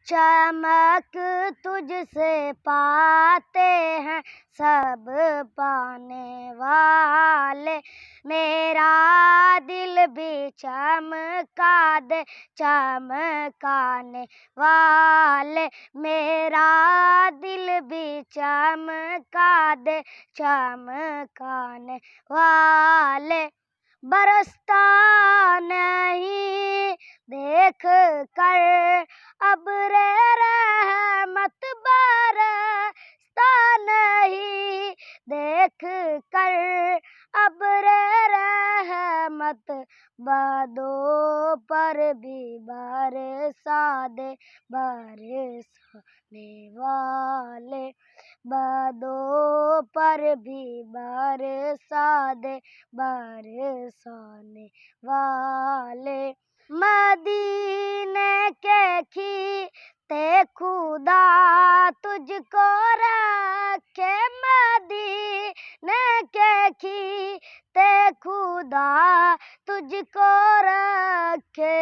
चमक तुझसे पाते हैं सब पाने वाले, मेरा दिल भी चमका दे चमकाने वाले, मेरा दिल भी चमका दे चमकाने वाले। बरसता नहीं देख कर अब्रे रहमत, बरसता नहीं देख कर अब्रे रहमत, बादों पर भी बरसा दे बरसाने वाले, बादों पर भी बरसा दे बरसाने वाले। मदीने के खीते खुदा तुझको रखे, मदीने के खीते खुदा तुझको रखे,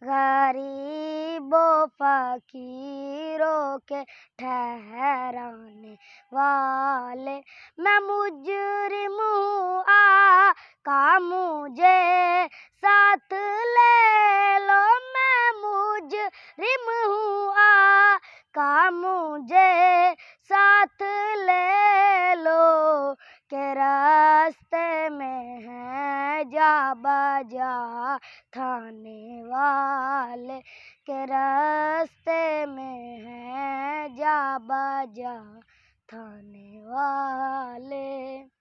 गरीबों फकीरों के ठहराने वाले। मैं मुजरिम हूँ आका मुझे साथ ले लो, मैं मुजरिम हूँ आका मुझे साथ ले लो, के रास्ते में है जा बजा थाने वाले, के रास्ते में है जा बजा थाने वाले।